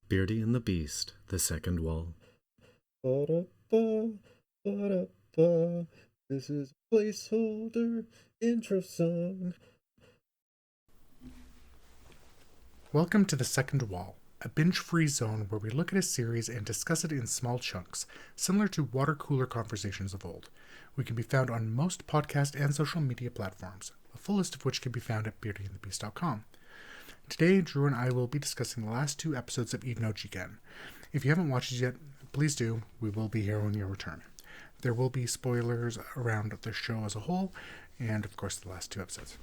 Beardy and the Beast, The Second Wall. Ba-da-ba, ba-da-ba. This is a placeholder intro song. Welcome to The Second Wall, a binge-free zone where we look at a series and discuss it in small chunks, similar to water cooler conversations of old. We can be found on most podcast and social media platforms, a full list of which can be found at beardyandthebeast.com. Today, Drew and I will be discussing the last two episodes of Eve no Jikan. If you haven't watched it yet, please do. We will be here when you return. There will be spoilers around the show as a whole, and of course the last two episodes.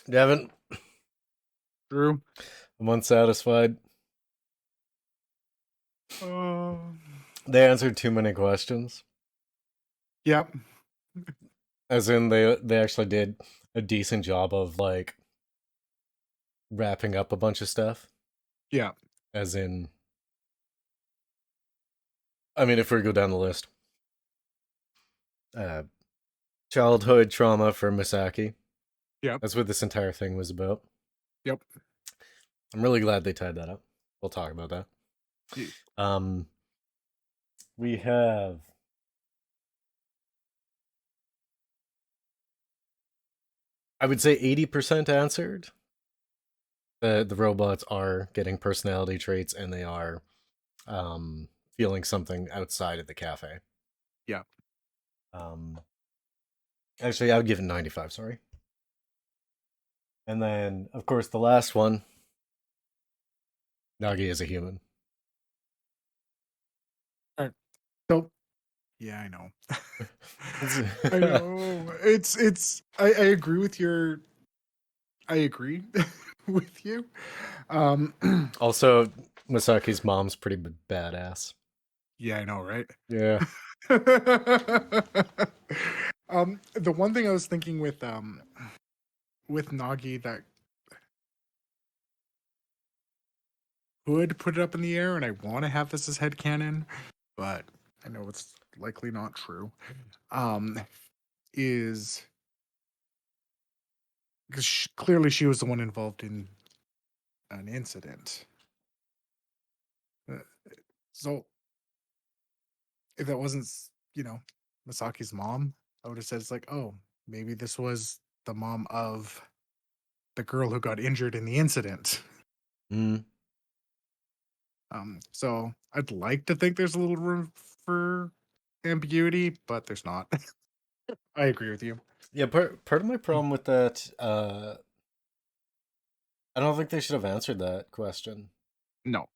Devin, Drew? I'm unsatisfied. They answered too many questions. Yep. As in, they actually did a decent job of, like, wrapping up a bunch of stuff. Yeah. As in, I mean, if we go down the list. Childhood trauma for Misaki. Yep. That's what this entire thing was about. Yep. I'm really glad they tied that up. We'll talk about that. Yeah. We have... I would say 80% answered. The robots are getting personality traits and they are feeling something outside of the cafe. Yeah. Actually, I would give it 95, sorry. And then, of course, the last one, Nagi is a human. So, yeah, I know. I know. I agree with your... I agree with you. Also, Masaki's mom's pretty badass. Yeah, I know, right? Yeah. The one thing I was thinking with Nagi that could put it up in the air, and I want to have this as headcanon, but I know it's likely not true, is because clearly she was the one involved in an incident. So if that wasn't, Masaki's mom, I would have said it's like, oh, maybe this was the mom of the girl who got injured in the incident. Mm. So I'd like to think there's a little room for ambiguity, but there's not. I agree with you. Yeah, part of my problem with that, I don't think they should have answered that question. No.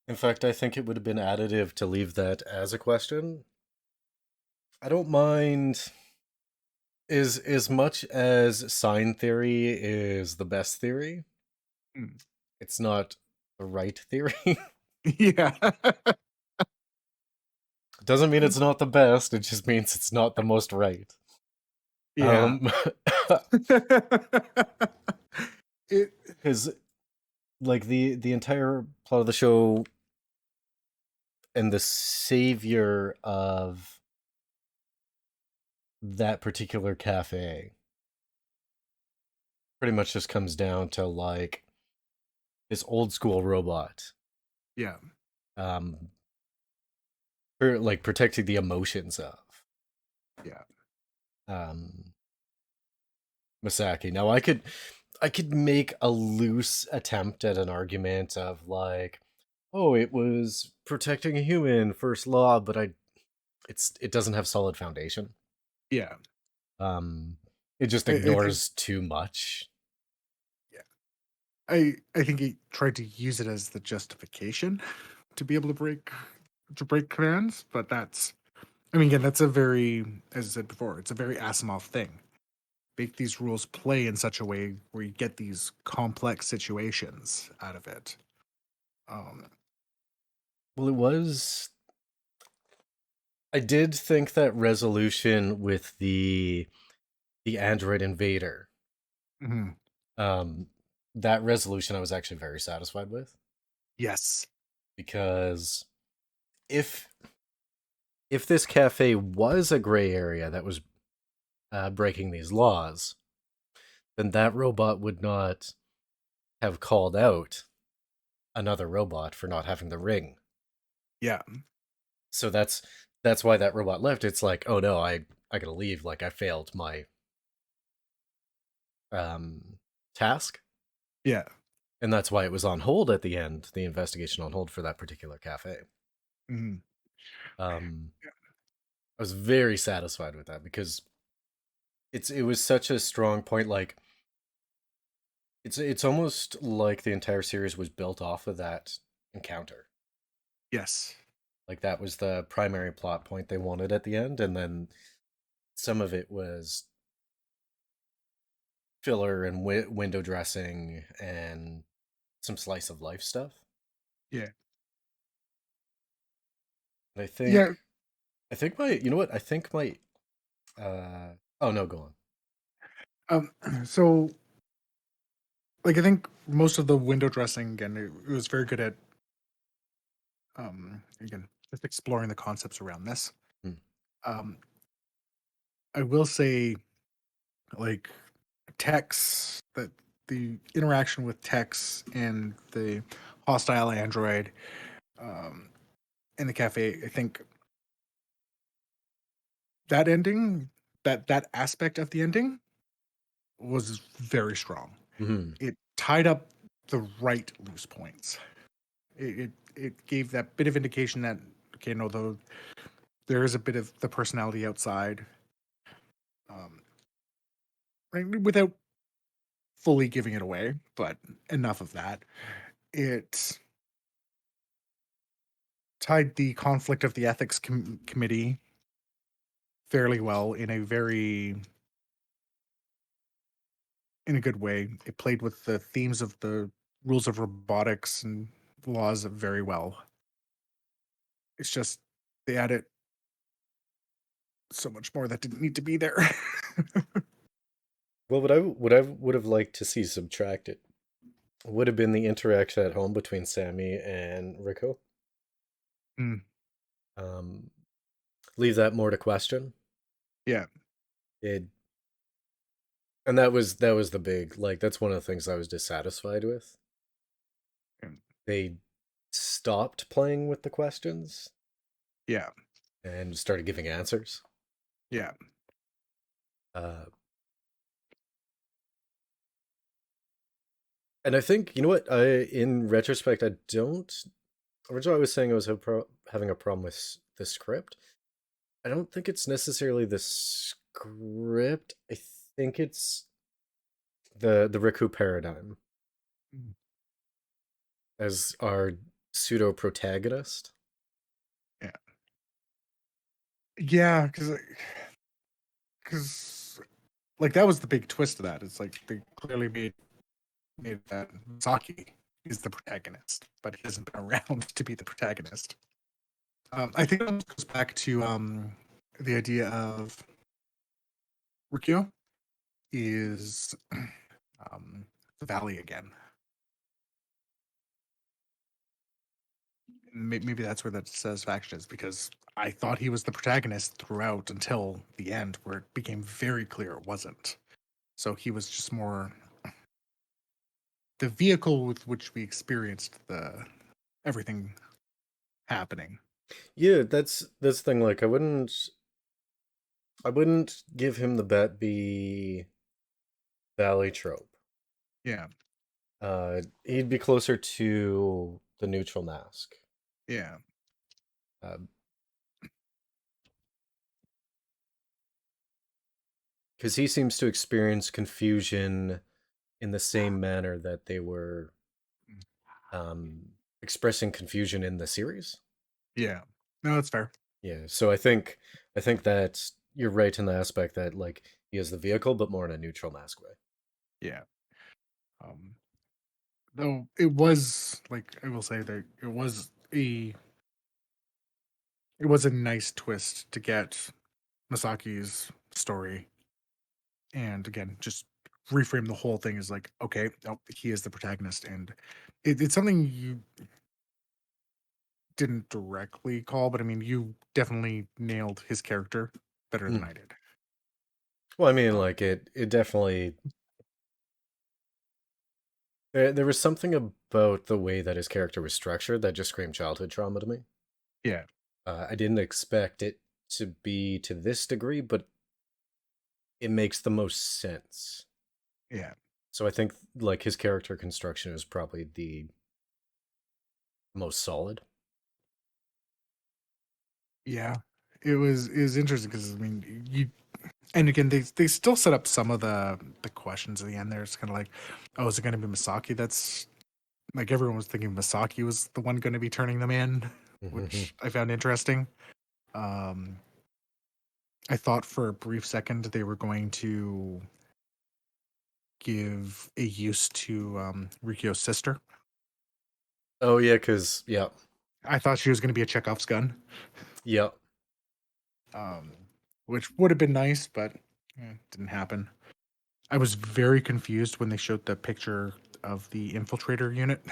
In fact, I think it would have been additive to leave that as a question. I don't mind as much as sign theory is the best theory. It's not the right theory. Yeah. Doesn't mean it's not the best, it just means it's not the most right. Yeah. Because like the entire plot of the show and the savior of that particular cafe pretty much just comes down to like this old school robot. Yeah. Like protecting the emotions of. Yeah. Masaki. Now I could make a loose attempt at an argument of like, oh, it was protecting a human, first law, but it doesn't have solid foundation. Yeah. It just ignores too much. Yeah. I think he tried to use it as the justification to be able to break commands, but that's, I mean, again, that's a very, as I said before, it's a very Asimov thing. Make these rules play in such a way where you get these complex situations out of it. Well, it was... I did think that resolution with the android invader, that resolution I was actually very satisfied with. Yes. Because if this cafe was a gray area that was breaking these laws, then that robot would not have called out another robot for not having the ring. Yeah. So that's why that robot left. It's like, oh no, I gotta leave. Like I failed my task, Yeah. and that's why it was on hold at the end. The investigation on hold for that particular cafe. Mhm. Um, I was very satisfied with that because it was such a strong point. Like it's almost like the entire series was built off of that encounter. Yes. Like that was the primary plot point they wanted at the end, and then some of it was filler and window dressing and some slice of life stuff. Yeah. And Yeah. I think my, you know what? I think my, oh no, go on. So like I think most of the window dressing again, it was very good at again just exploring the concepts around this. Hmm. Um, I will say like Tex that the interaction with Tex and the hostile android um, in the cafe. I think that ending, that aspect of the ending, was very strong. Hmm. It tied up the right loose points. It gave that bit of indication that okay, no, though there is a bit of the personality outside, um, right, without fully giving it away, but enough of that. It tied the conflict of the ethics committee fairly well in a good way. It played with the themes of the rules of robotics and laws very well. It's just they added so much more that didn't need to be there. Well, what I would have liked to see subtracted would have been the interaction at home between Sammy and Rico. Mm, Um, leave that more to question. yeah. It and that was the big, like that's one of the things I was dissatisfied with. Mm, They stopped playing with the questions yeah. and started giving answers. Yeah. Uh, and I think, you know what? In retrospect, I don't. Originally, I was saying I was having a problem with the script. I don't think it's necessarily the script. I think it's the Riku paradigm Mm, as our pseudo protagonist. yeah. Yeah, because like that was the big twist of that. It's like they clearly made that Misaki is the protagonist, but he hasn't been around to be the protagonist. I think that goes back to the idea of Rukio is the valley again. Maybe that's where the satisfaction is because I thought he was the protagonist throughout until the end, where it became very clear it wasn't. So he was just more the vehicle with which we experienced the everything happening. Yeah, that's the thing. Like, I wouldn't give him the bet be Valley trope. Yeah, He'd be closer to the neutral mask. yeah, Uh, because he seems to experience confusion in the same manner that they were expressing confusion in the series. yeah. No, that's fair. Yeah, so I think that you're right in the aspect that like he is the vehicle, but more in a neutral mask way. Yeah. Um, though it was like I will say that it was a nice twist to get Masaki's story, and again, just reframe the whole thing as like, okay, oh, he is the protagonist, and it's something you didn't directly call, but I mean, you definitely nailed his character better than Mm. I did. Well, I mean, Um, like it definitely There was something about the way that his character was structured that just screamed childhood trauma to me. Yeah. I didn't expect it to be to this degree, but it makes the most sense. Yeah. So I think like his character construction is probably the most solid. Yeah. It was interesting because I mean you and again they still set up some of the questions at the end there. It's kind of like, oh, is it going to be Misaki? That's like everyone was thinking Misaki was the one going to be turning them in, which I found interesting. Um, I thought for a brief second they were going to give a use to Rikio's sister. Oh yeah, because yeah, I thought she was going to be a Chekhov's gun, yeah. um, which would have been nice, but didn't happen. I was very confused when they showed the picture of the infiltrator unit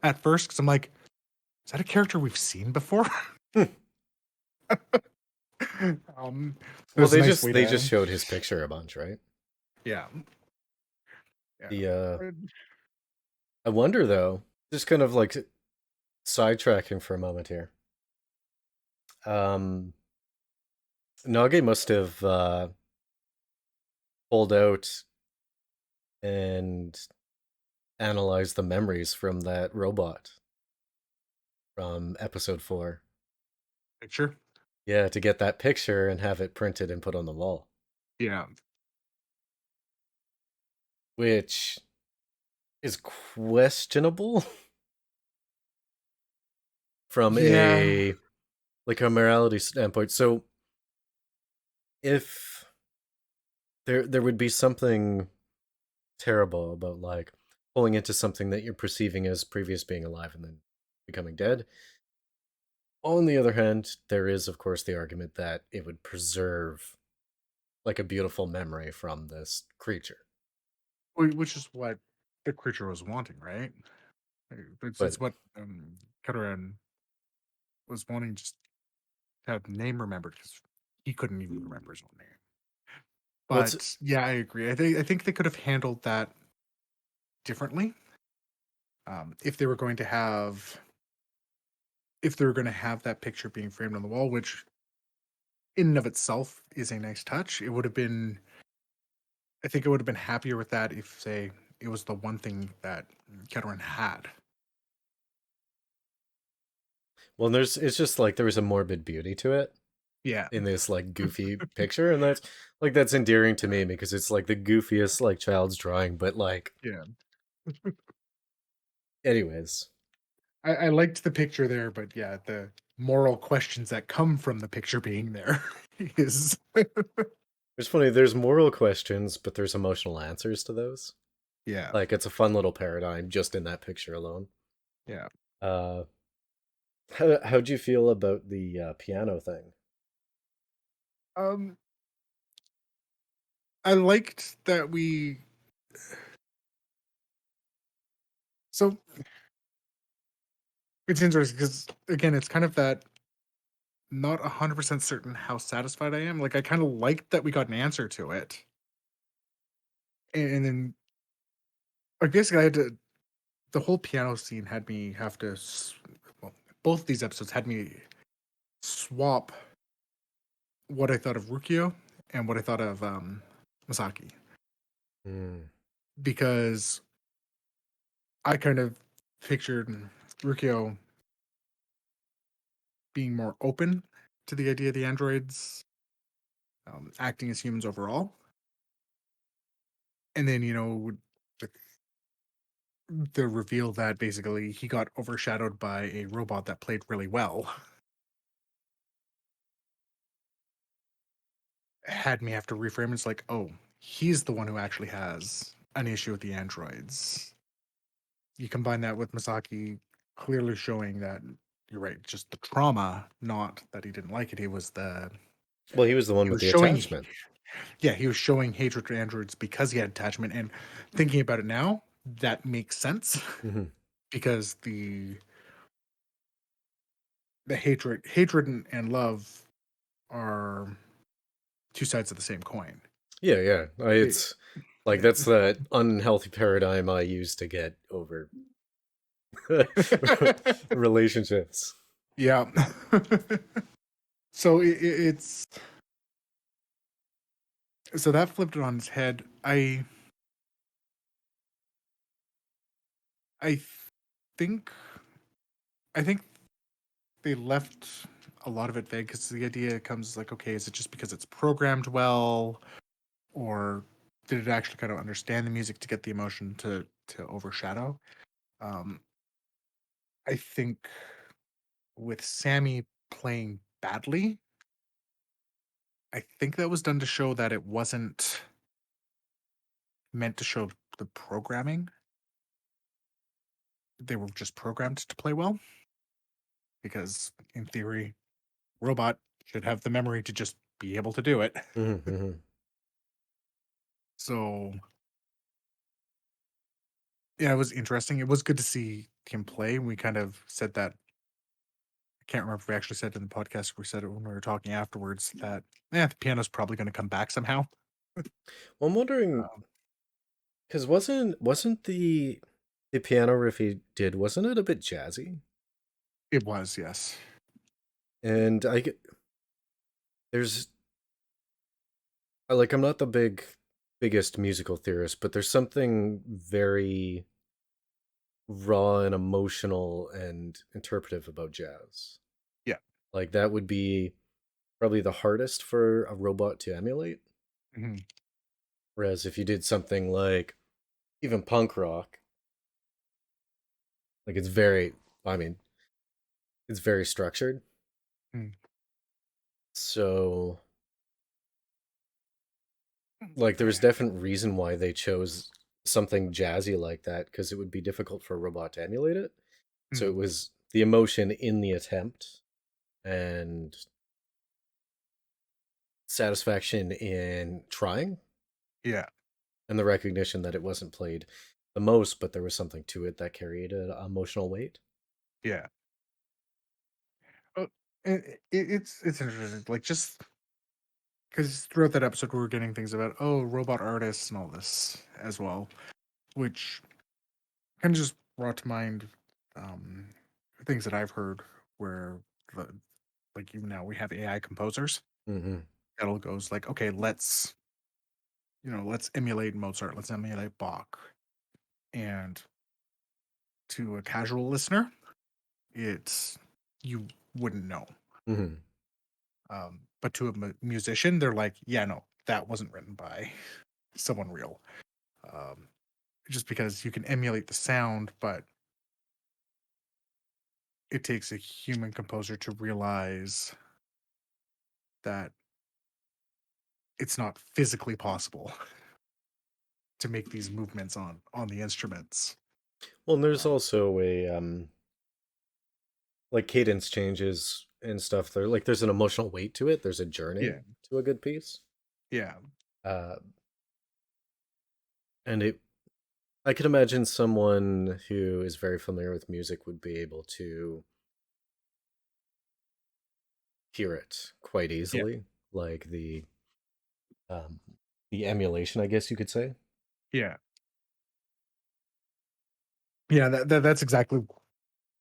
at first because I'm like, is that a character we've seen before? um, Well, there's a nice way they to, just showed his picture a bunch, right? yeah, yeah. The I wonder though, just kind of like sidetracking for a moment here. Um, Nagi must have pulled out and analyzed the memories from that robot from episode 4. Picture, Yeah, to get that picture and have it printed and put on the wall, yeah, which is questionable from yeah, a like a morality standpoint. So if there would be something terrible about like pulling into something that you're perceiving as previous being alive and then becoming dead. On the other hand, there is of course the argument that it would preserve like a beautiful memory from this creature. which is what the creature was wanting, right? But It's what Kataran was wanting, just to have name remembered because he couldn't even remember his own name. what's But yeah, I agree. I think they could have handled that differently. If they were going to have that picture being framed on the wall, which in and of itself is a nice touch, it would have been. I think I would have been happier with that if, say, it was the one thing that Keterin had. well, there's it's just like there was a morbid beauty to it Yeah, in this like goofy picture, and that's endearing to me because it's like the goofiest like child's drawing, but like yeah. anyways. I liked the picture there, but yeah, the moral questions that come from the picture being there is It's funny, there's moral questions, but there's emotional answers to those. yeah, Like it's a fun little paradigm just in that picture alone. yeah. Uh how'd you feel about the piano thing? Um, I liked that we. So it's interesting because again, it's kind of that not 100% certain how satisfied I am. Like I kind of liked that we got an answer to it, and then I guess I had to. The whole piano scene had me have to. Well, both these episodes had me swap what I thought of Rukio and what I thought of Masaki Hmm. because I kind of pictured Rukio being more open to the idea of the androids acting as humans overall. And then, the, the reveal that basically he got overshadowed by a robot that played really well had me have to reframe. It's like, oh, he's the one who actually has an issue with the androids. You combine that with Masaki clearly showing that you're right, just the trauma, not that he didn't like it. Well, he was the one He with was the showing, attachment. yeah, he was showing hatred to androids because he had attachment. And thinking about it now, that makes sense Mhm. because the hatred and love are two sides of the same coin. Yeah, yeah. They- It's Like that's the unhealthy paradigm I use to get over relationships. Yeah. So it's so that flipped it on its head. I think I think they left a lot of it vague because the idea comes like, okay, is it just because it's programmed well, or did it actually kind of understand the music to get the emotion to overshadow? Um, I think with Sammy playing badly, I think that was done to show that it wasn't meant to show the programming. They were just programmed to play well because, in theory, robot should have the memory to just be able to do it. Mm-hmm. So yeah, it was interesting. It was good to see him play. We kind of said that. I can't remember if we actually said it in the podcast. We said it when we were talking afterwards that the piano's probably going to come back somehow. Well, I'm wondering Um, because wasn't the piano riff he did, wasn't it a bit jazzy? it was, yes. And there's like I'm not the biggest musical theorist, but there's something very raw and emotional and interpretive about jazz. Yeah. Like that would be probably the hardest for a robot to emulate. Mhm. Whereas if you did something like even punk rock, like I mean, it's very structured. Mm. So like there was definite reason why they chose something jazzy like that because it would be difficult for a robot to emulate it. So it Mm. was the emotion in the attempt and satisfaction in trying Yeah. and the recognition that it wasn't played the most, but there was something to it that carried an emotional weight. Yeah. Oh, it's interesting. Like, just because throughout that episode we were getting things about robot artists and all this as well, which kind of just brought to mind um things that I've heard where the, like, even now we have AI composers Mm-hmm. that'll goes like, okay, let's emulate Mozart, let's emulate Bach, and to a casual listener, it's you wouldn't know. Mm-hmm. But to a musician, they're like, yeah, no, that wasn't written by someone real. Um, just because you can emulate the sound, but it takes a human composer to realize that it's not physically possible to make these movements on the instruments. Well, and there's Um, also a like cadence changes and stuff. There's an emotional weight to it. There's a journey yeah, to a good piece. yeah, Uh, and I can imagine someone who is very familiar with music would be able to hear it quite yeah, easily, like um, the emulation, I guess you could say. yeah, yeah. That's exactly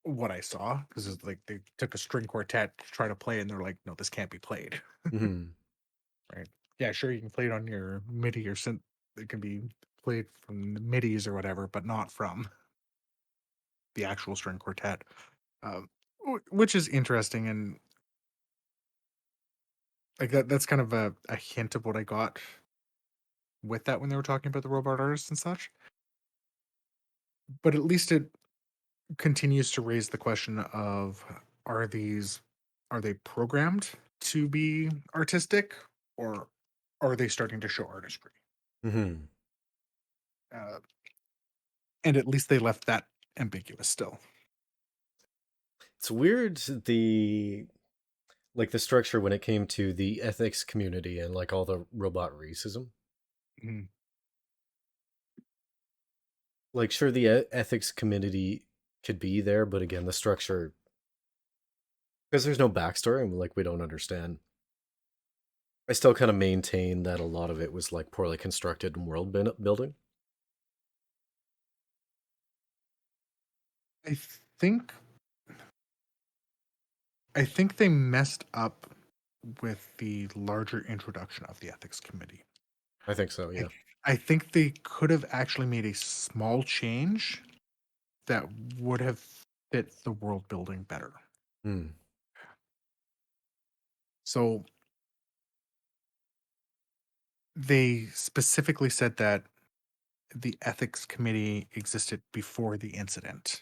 what I saw, because it's like they took a string quartet to try to play, and they're like, no, this can't be played. Hmm. Right? Yeah, sure, you can play it on your MIDI or synth. It can be played from the MIDIs or whatever, but not from the actual string quartet. Which is interesting, and like that's kind of a hint of what I got with that when they were talking about the robot artists and such. But at least it continues to raise the question of, are these are they programmed to be artistic, or are they starting to show artistry? Hmm. Uh, and at least they left that ambiguous still. It's weird the structure when it came to the ethics community and like all the robot racism. Mhm. Like, sure, the ethics community could be there, but again, the structure because there's no backstory and like we don't understand I still kind of maintain that a lot of it was like poorly constructed in building. I think I think they messed up with the larger introduction of the ethics committee. I think so, I, yeah. I think they could have actually made a small change that would have fit the world building better. Hmm. So they specifically said that the ethics committee existed before the incident,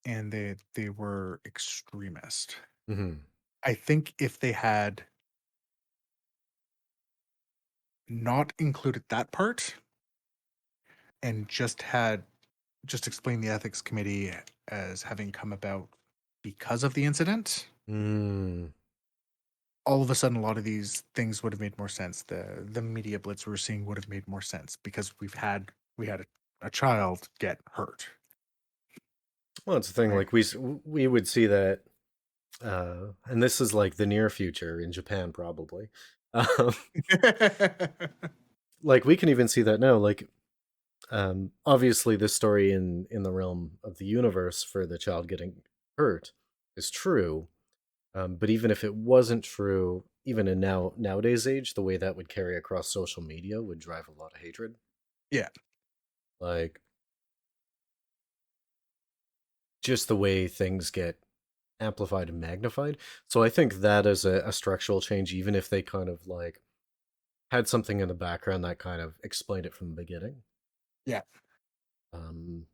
and they were extremist. Hmm. I think if they had not included that part and just explained the ethics committee as having come about because of the incident, Hmm. all of a sudden a lot of these things would have made more sense. The media blitz we were seeing would have made more sense because we had a child get hurt. Well, it's the thing. Right. Like we would see that, and this is like the near future in Japan, probably. Um, like we can even see that now. Like, obviously, this story in the realm of the universe for the child getting hurt is true. But even if it wasn't true, even in nowadays age, the way that would carry across social media would drive a lot of hatred. Yeah. Like just the way things get amplified and magnified. So I think that is a structural change, even if they kind of like had something in the background that kind of explained it from the beginning. Yeah. Um,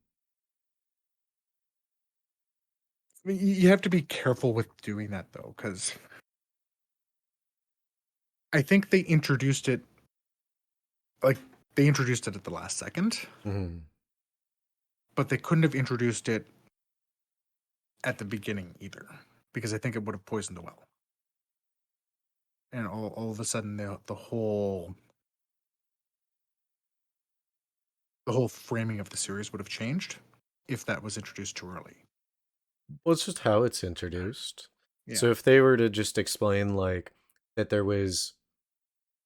I mean, you have to be careful with doing that though, because I think like they introduced it at the last second, mhm. but they couldn't have introduced it at the beginning either, because I think it would have poisoned the well. And all of a sudden the whole framing of the series would have changed if that was introduced too early. Well, it's just how it's introduced. Yeah. So if they were to just explain like that there was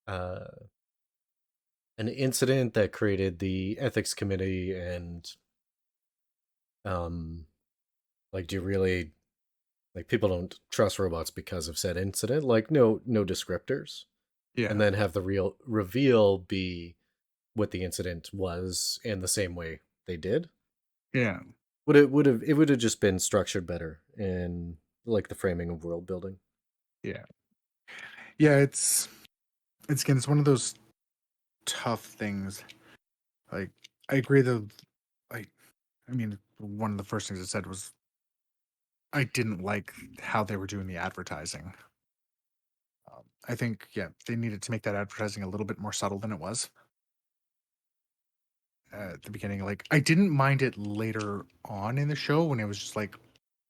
uh, an incident that created the ethics committee and um like do you really like people don't trust robots because of said incident, like no descriptors, and Yeah. then have the real reveal be what the incident was in the same way they did, Yeah. would have just been structured better in like the framing of world building. Yeah. Yeah, it's again it's one of those tough things. Like I agree though, like I mean one of the first things I said was I didn't like how they were doing the advertising. I think, yeah, they needed to make that advertising a little bit more subtle than it was at the beginning. Like, I didn't mind it later on in the show when it was just like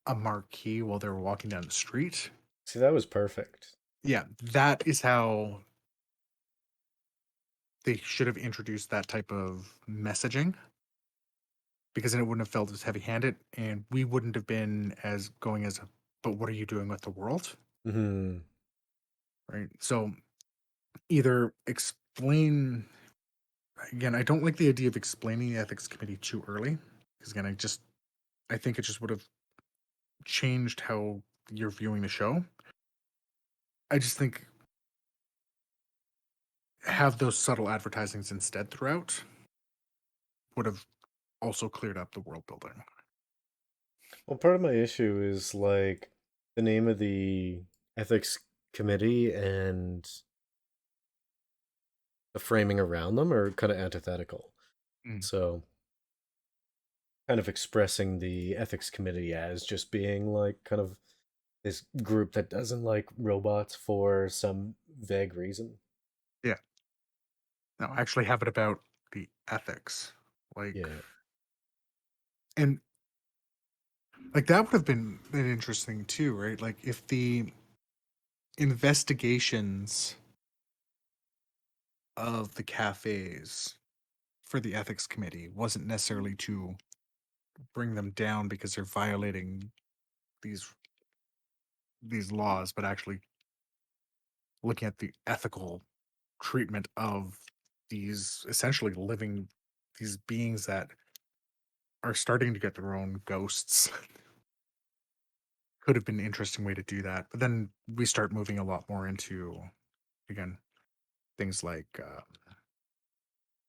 a marquee while they were walking down the street. See, that was perfect. Yeah, that is how they should have introduced that type of messaging because then it wouldn't have felt as heavy handed and we wouldn't have been as going as, but what are you doing with the world? Hmm. Right. So either explain. Again, I don't like the idea of explaining the ethics committee too early because again, I think it just would have changed how you're viewing the show. I just think have those subtle advertisings instead throughout would have also cleared up the world building. Well, part of my issue is like the name of the ethics committee and the framing around them are kind of antithetical. Mm. So kind of expressing the ethics committee as just being like kind of this group that doesn't like robots for some vague reason. Yeah. No, actually have it about the ethics. Like Yeah. and like that would have been interesting too, right? Like if the investigations of the cafes for the ethics committee wasn't necessarily to bring them down because they're violating these these laws, but actually looking at the ethical treatment of these essentially living these beings that are starting to get their own ghosts. Could have been an interesting way to do that, but then we start moving a lot more into, again, things like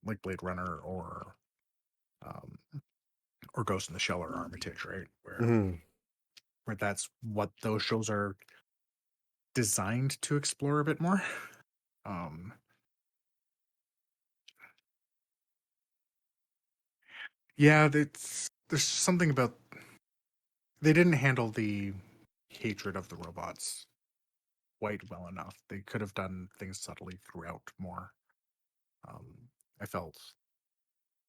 Blade Runner um, or Ghost in the Shell or Armitage, right? Mhm. Where that's what those shows are designed to explore a bit more. Um, yeah, there's something about they didn't handle the hatred of the robots quite well enough. They could have done things subtly throughout more. Um, I felt,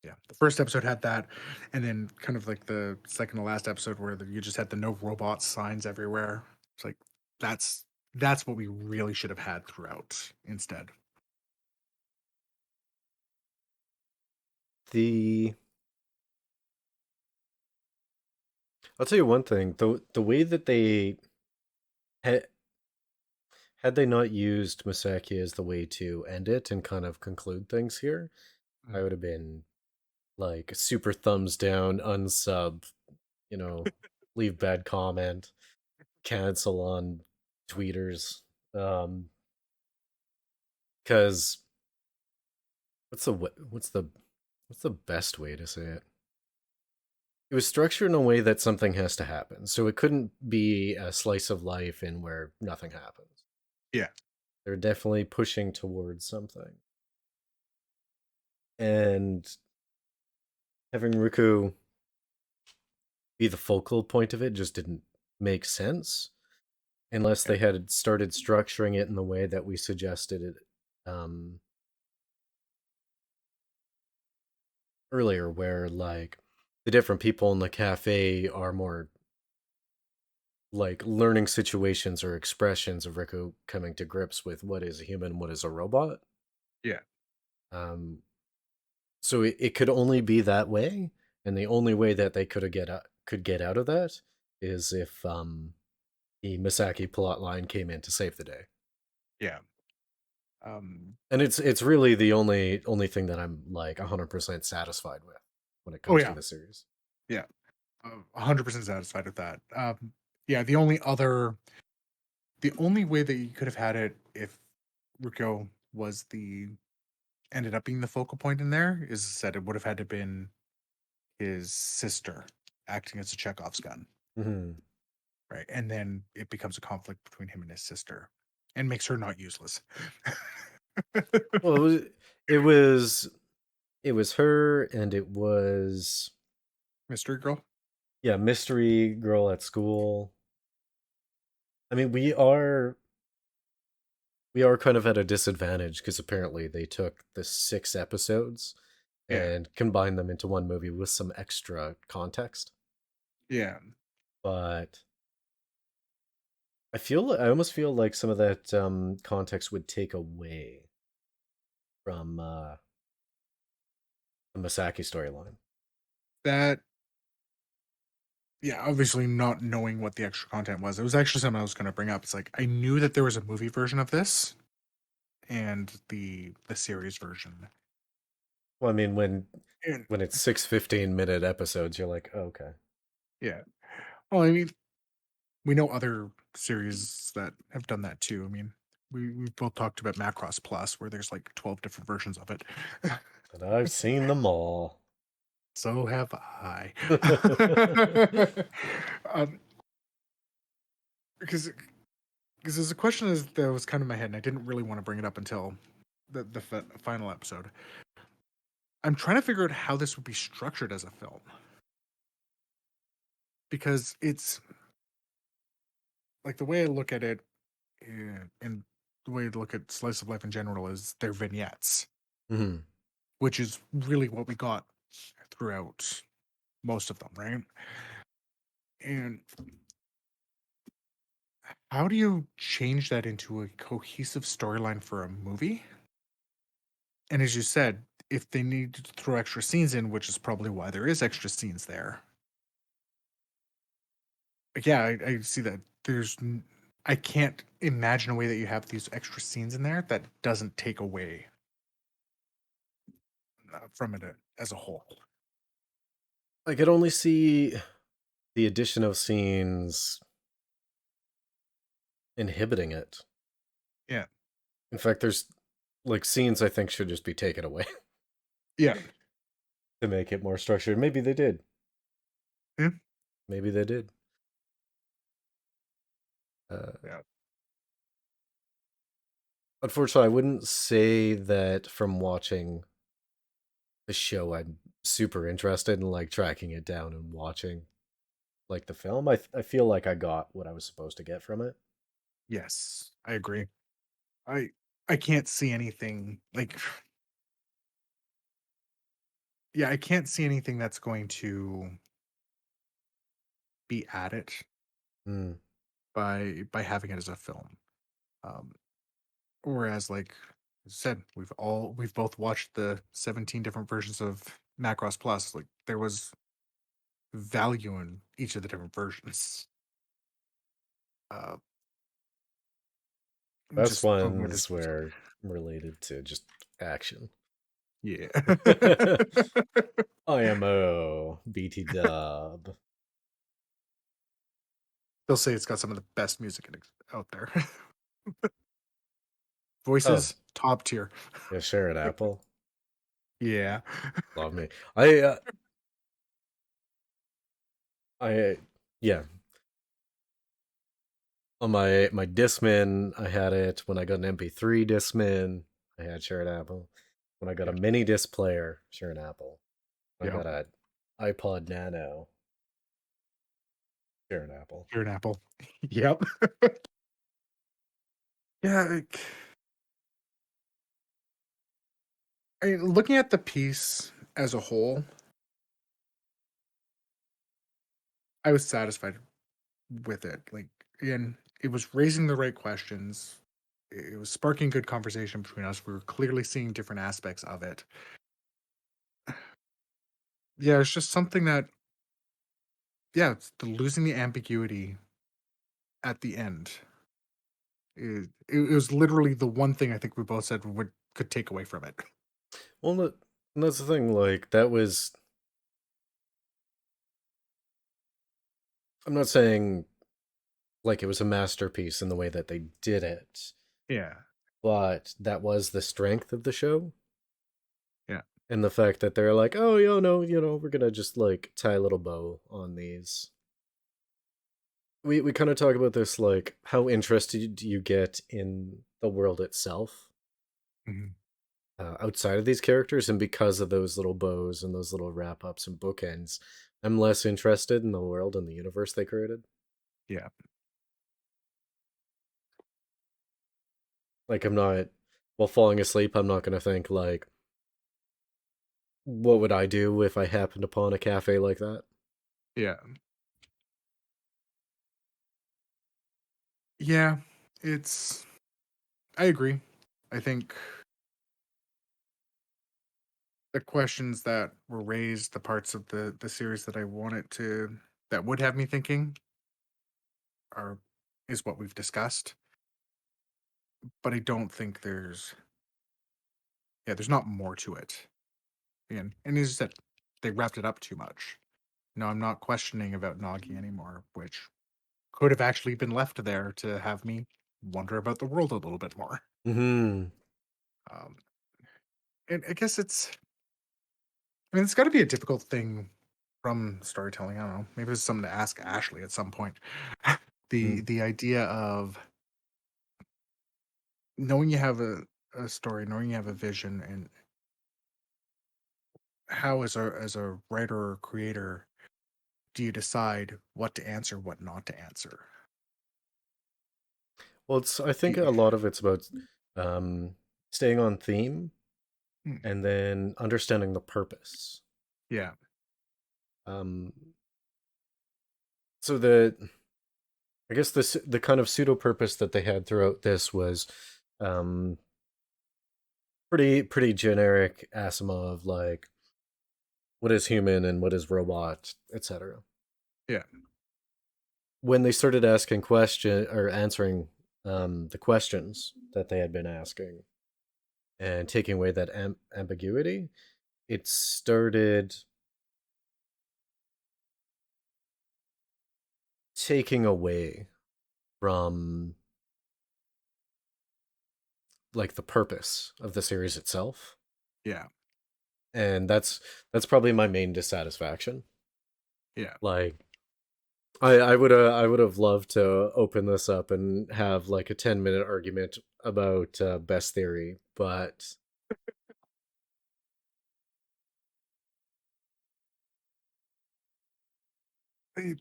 yeah, the first episode had that, and then kind of like the second to last episode where you just had the no robots signs everywhere. It's like that's that's what we really should have had throughout instead. The I'll tell you one thing, the way that they had had they not used Misaki as the way to end it and kind of conclude things here, I would have been like super thumbs down, unsub, you know, leave bad comment, cancel on tweeters. Cuz what's the best way to say it? It was structured in a way that something has to happen. So it couldn't be a slice of life in where nothing happens. Yeah. They're definitely pushing towards something. And having Ruku be the focal point of it just didn't make sense unless they had started structuring it in the way that we suggested it earlier, where like the different people in the cafe are more like learning situations or expressions of Riku coming to grips with what is a human, what is a robot. Yeah. Um, so it could only be that way, and the only way that they could get out of that is if the Misaki plot line came in to save the day. Yeah. And it's really the only thing that I'm like 100% satisfied with when it Oh comes to yeah. the series. Yeah. 100% satisfied with that. Yeah. The only way that you could have had it if Ruko was the ended up being the focal point in there is that it would have had to been his sister acting as a Chekhov's gun, Mm-hmm. right? And then it becomes a conflict between him and his sister, and makes her not useless. Well, it was it was her, and it was Mystery girl. yeah, mystery girl at school. I mean, we are kind of at a disadvantage because apparently they took the 6 episodes Yeah. and combined them into one movie with some extra context. Yeah. But I almost feel like some of that context would take away from the Masaki storyline. That. Yeah. Obviously, not knowing what the extra content was, it was actually something I was going to bring up. It's like I knew that there was a movie version of this and the series version. Well, I mean, And when it's 6 15-minute episodes, you're like, oh, okay. yeah. Well, I mean, we know other series that have done that too. I mean, we've both talked about Macross Plus, where there's like 12 different versions of it. And I've seen them all. So have I. um, because there's a question that was kind of in my head, and I didn't really want to bring it up until the final episode. I'm trying to figure out how this would be structured as a film, because it's like the way I look at it, and the way I look at slice of life in general is they're vignettes, Hmm. which is really what we got throughout most of them, right? And how do you change that into a cohesive storyline for a movie? And as you said, if they need to throw extra scenes in, which is probably why there is extra scenes there. Yeah, I see that. I can't imagine a way that you have these extra scenes in there that doesn't take away from it as a whole. I could only see the addition of scenes inhibiting it. Yeah. In fact, there's like scenes I think should just be taken away Yeah. to make it more structured. Maybe they did. Yeah. Maybe they did. Yeah. Unfortunately, I wouldn't say that from watching the show I'm super interested in like tracking it down and watching like the film. I feel like I got what I was supposed to get from it. Yes, I agree. I I can't see anything like yeah, I can't see anything that's going to be added Hmm. by having it as a film. Um, whereas, like I said, we've both watched the 17 different versions of Macross Plus. Like there was value in each of the different versions. Uh, Best just a little more ones dispersed. were related to just action. Yeah. IMO, BT dub. They'll say it's got some of the best music out there. Oh, Voices, top tier. yeah, Sharon Apple. Yeah. Love me. I yeah. On my Discman, I had it. When I got an MP3 Discman, I had Sharon Apple. When I got a Yeah. mini disc player, Sharon Apple. When I Yeah. got a iPod Nano, Sharon Apple. You're an apple. Yep. Yeah, looking at the piece as a whole, I was satisfied with it. Like, again, it was raising the right questions. It was sparking good conversation between us. We were clearly seeing different aspects of it. Yeah, it's just something that, yeah, it's losing the ambiguity at the end. It was literally the one thing I think we both said would could take away from it. Well, and that's the thing. Like that was. I'm not saying like it was a masterpiece in the way that they did it, Yeah, but that was the strength of the show, yeah, and the fact that they're like, oh, no, we're gonna just like tie a little bow on these. We kind of talk about this, like how interested you get in the world itself mhm, outside of these characters, and because of those little bows and those little wrap ups and bookends, I'm less interested in the world and the universe they created. yeah, Like I'm not, while falling asleep, I'm not gonna think like, what would I do if I happened upon a cafe like that? yeah, yeah. It's. I agree. I think the questions that were raised, the parts of the series that I wanted to that would have me thinking are is what we've discussed. But I don't think there's not more to it. And as you said, they wrapped it up too much. No, I'm not questioning about Nagi anymore, which could have actually been left there to have me wonder about the world a little bit more. Hmm. Um, and I guess I mean, it's got to be a difficult thing from storytelling. I don't know. Maybe it's something to ask Ashley at some point. The idea of knowing you have a story, knowing you have a vision, and how as a writer or creator do you decide what to answer, what not to answer? Well, I think a Y- lot of it's about um, staying on theme hmm, and then understanding the purpose. Yeah, Um, so I guess the kind of pseudo purpose that they had throughout this was um, pretty generic Asimov, like what is human and what is robot, etc. yeah, when they started asking question or answering the questions that they had been asking and taking away that ambiguity, it started taking away from like the purpose of the series itself. Yeah. And that's probably my main dissatisfaction. Yeah. Like I would have loved to open this up and have like a 10-minute argument about best theory, but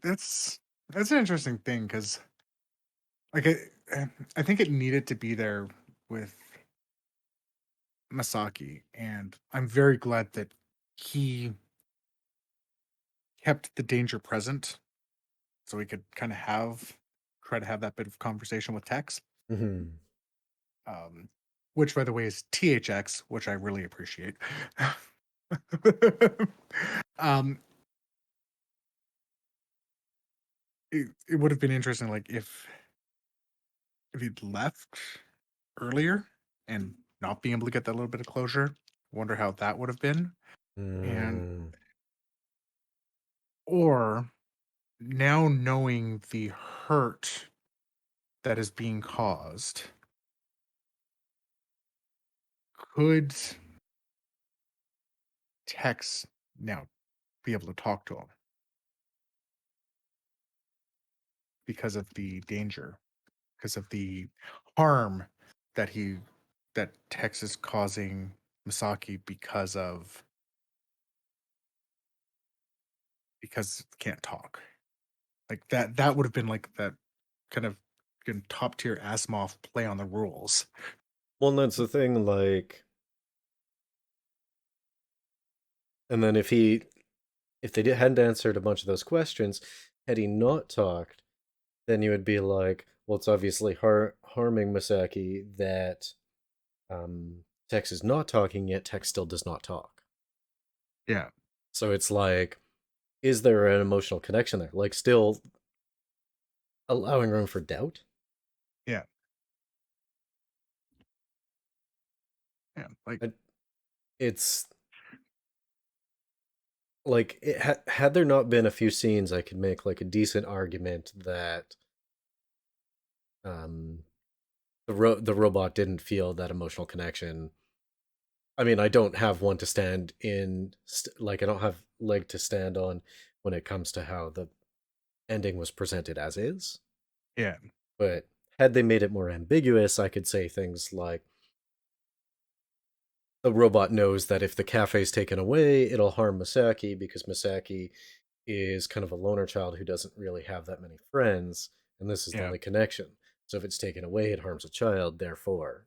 That's an interesting thing because like I think it needed to be there with Masaki, and I'm very glad that he kept the danger present so we could kind of try to have that bit of conversation with Tex. mhm. Um, which by the way is THX, which I really appreciate. um, it would have been interesting, like if he'd left earlier and not being able to get that little bit of closure. Wonder how that would have been. And Mm. or now knowing the hurt that is being caused, could Tex now be able to talk to him because of the danger, because of the harm that Tex is causing Misaki because he can't talk. Like that would have been like that kind of top tier Asimov play on the rules. Well, and that's the thing, like, and then if they hadn't answered a bunch of those questions, had he not talked, then you would be like, well, it's obviously harming Masaki that Tex is not talking, yet Tex still does not talk. Yeah. So it's like, is there an emotional connection there? Like, still allowing room for doubt? Yeah. Yeah. Like It's like had there not been a few scenes, I could make like a decent argument that um the robot didn't feel that emotional connection. I mean, I don't have one to stand in, like I don't have leg to stand on when it comes to how the ending was presented as is. yeah. But had they made it more ambiguous, I could say things like the robot knows that if the cafe's taken away, it'll harm Masaki because Masaki is kind of a loner child who doesn't really have that many friends, and this is the Yeah. only connection. So if it's taken away, it harms a child. Therefore,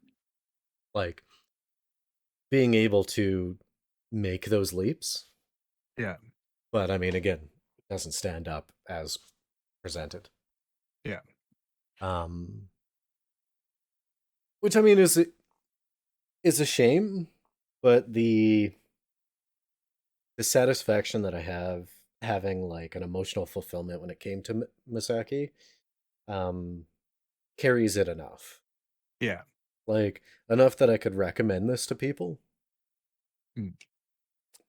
like being able to make those leaps. Yeah. But I mean, again, it doesn't stand up as presented. Yeah. Um, which I mean is a shame, but the satisfaction that I have having like an emotional fulfillment when it came to Misaki um, carries it enough. Yeah. Like enough that I could recommend this to people, Mm.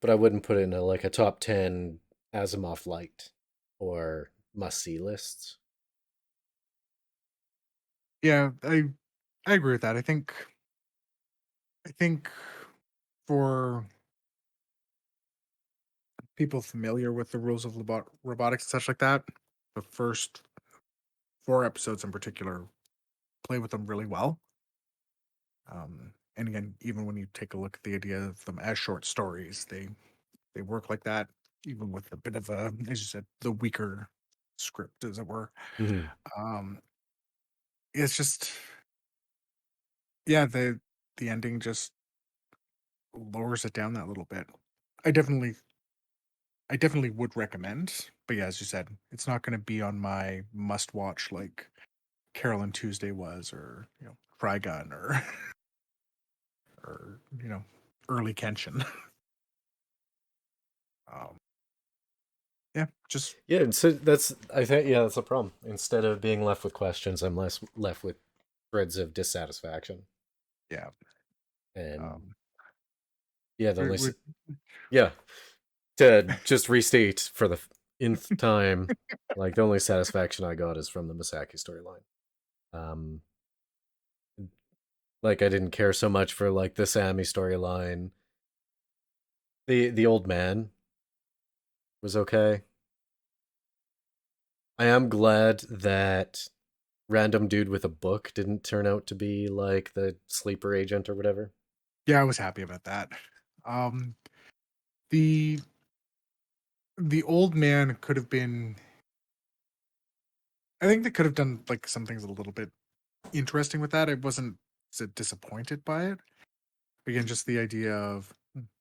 but I wouldn't put it in like a top 10 Asimov liked or must see lists. Yeah. I agree with that. I think for people familiar with the rules of robotics and such like that, the first 4 episodes in particular play with them really well. And again, even when you take a look at the idea of them as short stories, they work like that, even with a bit of a, as you said, the weaker script, as it were. Mm-hmm. Um, it's just, yeah, the ending just lowers it down that little bit. I definitely, I definitely would recommend, but yeah, as you said, it's not going to be on my must watch like Carolyn Tuesday was, or Trigun, or or early Kenshin. um, Yeah, just Yeah, so I think that's a problem. Instead of being left with questions, I'm less left with threads of dissatisfaction. yeah. And Um, yeah, the only we yeah, to just restate for the nth time, like the only satisfaction I got is from the Misaki storyline. Um, like I didn't care so much for like the Sammi storyline. The old man was okay. I am glad that random dude with a book didn't turn out to be like the sleeper agent or whatever. yeah, I was happy about that. Um, the the old man could have been. I think they could have done like some things a little bit interesting with that. I wasn't so disappointed by it. Again, just the idea of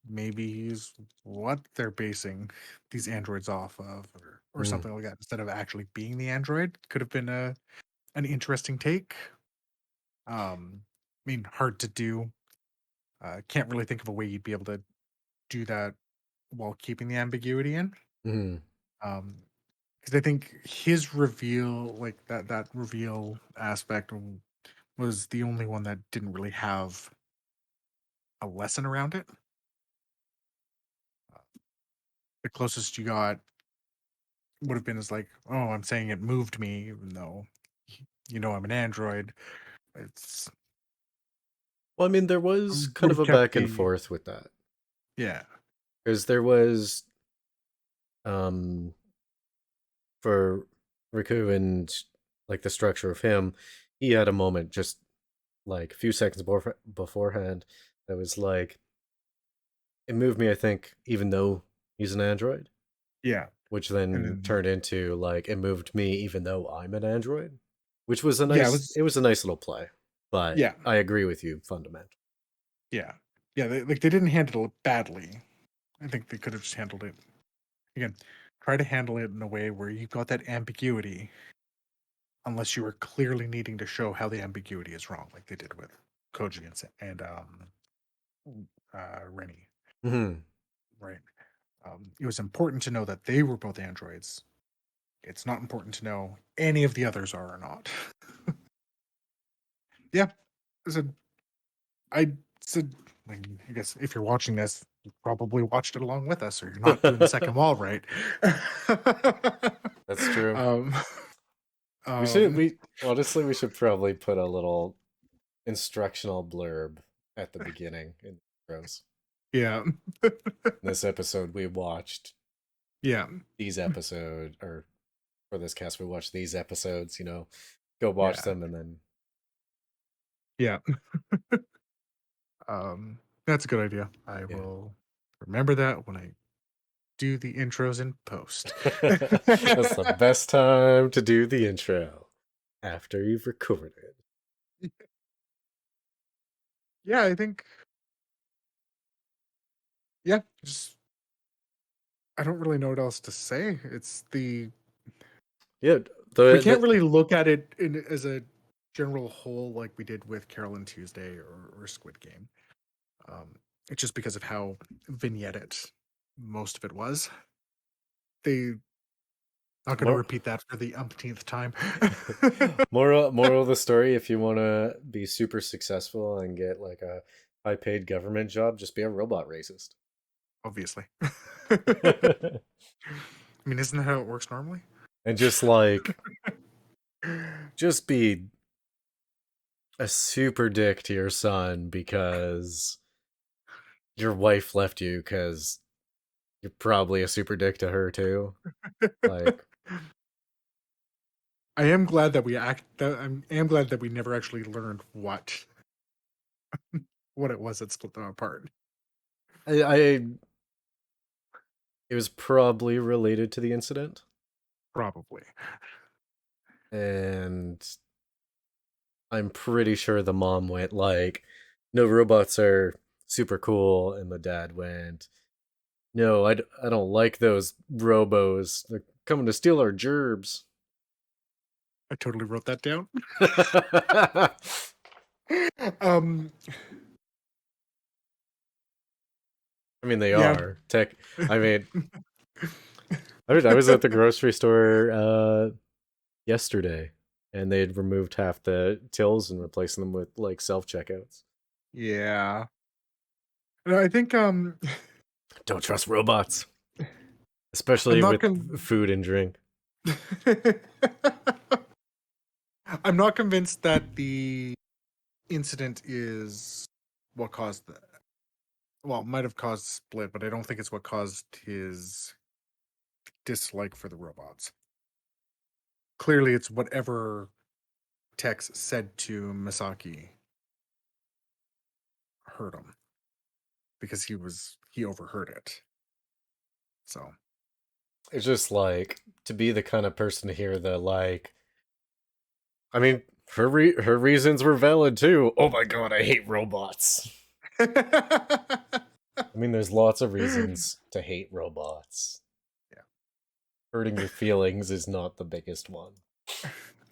maybe he's what they're basing these androids off of, or Mm. something like that, instead of actually being the android, could have been an interesting take. I mean, hard to do. Can't really think of a way you'd be able to do that while keeping the ambiguity in. Mm. Because I think his reveal, like that reveal aspect, was the only one that didn't really have a lesson around it. The closest you got would have been as like, oh, I'm saying it moved me, even though I'm an android. It's Well, I mean, there was kind would of have a kept back and the forth with that yeah, because there was um for Riku and like the structure of him, he had a moment just like a few seconds beforehand that was like it moved me. I think even though he's an android, yeah, which and then then turned into like it moved me even though I'm an android, which was yeah, it was it was a nice little play. But yeah, I agree with you fundamentally. yeah, yeah. They didn't handle it badly. I think they could have just handled it again. Try to handle it in a way where you've got that ambiguity, unless you are clearly needing to show how the ambiguity is wrong, like they did with Koji and Rennie. Mm-hmm. Right. It was important to know that they were both androids. It's not important to know any of the others are or not. Yeah, I said, I said, I guess if you're watching this, you probably watched it along with us, or you're not doing the second wall right. That's true. um, We um, honestly we should probably put a little instructional blurb at the beginning in the intros. yeah, In this episode we watched yeah, these episodes, or for this cast we watched these episodes, go watch yeah, them and then yeah. That's a good idea. I yeah. will remember that when I do the intros in post. That's the best time to do the intro after you've recorded it. Yeah, I think. Yeah, just I don't really know what else to say. It's the Yeah, we can't really look at it as a general whole like we did with Carol and Tuesday or Squid Game. It's just because of how vignette most of it was. They not going to more repeat that for the umpteenth time. moral of the story, if you want to be super successful and get like a high paid government job, just be a robot racist. Obviously. I mean, isn't that how it works normally? And just like just be a super dick to your son because your wife left you because you're probably a super dick to her too. Like I am glad that I am glad that we never actually learned what it was that split them apart. I it was probably related to the incident. Probably. And I'm pretty sure the mom went like, "No, robots are super cool," and the dad went, "No, I don't like those robos. They're coming to steal our gerbs." I totally wrote that down. I um mean, they yeah. are tech. I mean, I was at the grocery store yesterday, and they had removed half the tills and replacing them with like self checkouts. Yeah. No, I think Don't trust robots, I'm especially not with food and drink. I'm not convinced that the incident is what caused the well, might have caused split, but I don't think it's what caused his dislike for the robots. Clearly, it's whatever Tex said to Misaki hurt him because he overheard it. So It's just like to be the kind of person to hear the like. I mean, her reasons were valid too. Oh my god, I hate robots. I mean, there's lots of reasons to hate robots. Yeah. Hurting your feelings is not the biggest one.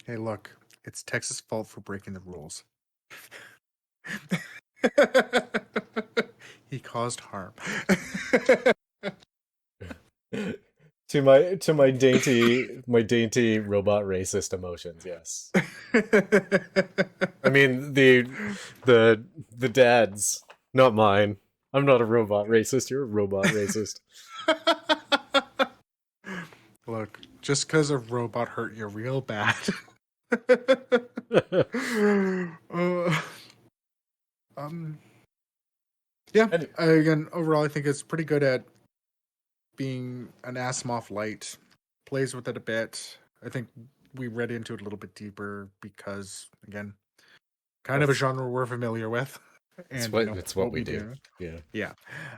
Hey, look, it's Tex's fault for breaking the rules. He caused harm. to my dainty robot racist emotions, yes. I mean the dad's, not mine. I'm not a robot racist, you're a robot racist. Look, just because a robot hurt you real bad. Yeah. Again, overall, I think it's pretty good at being an Asimov light. Plays with it a bit. I think we read into it a little bit deeper because, again, kind of a genre we're familiar with. And it's what we do. Yeah. Yeah.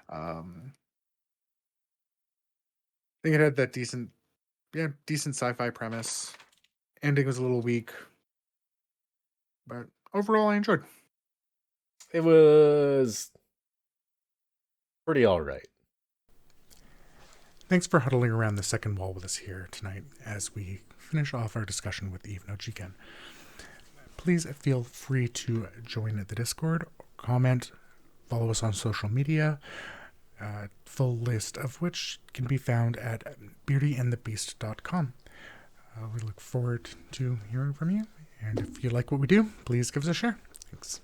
I think it had that decent sci-fi premise. Ending was a little weak, but overall I enjoyed. It was pretty all right. Thanks for huddling around the second wall with us here tonight as we finish off our discussion with Eve no Jikan. Please feel free to join the Discord, comment, follow us on social media, full list of which can be found at beautyandthebeast.com. We look forward to hearing from you, and if you like what we do, please give us a share. Thanks.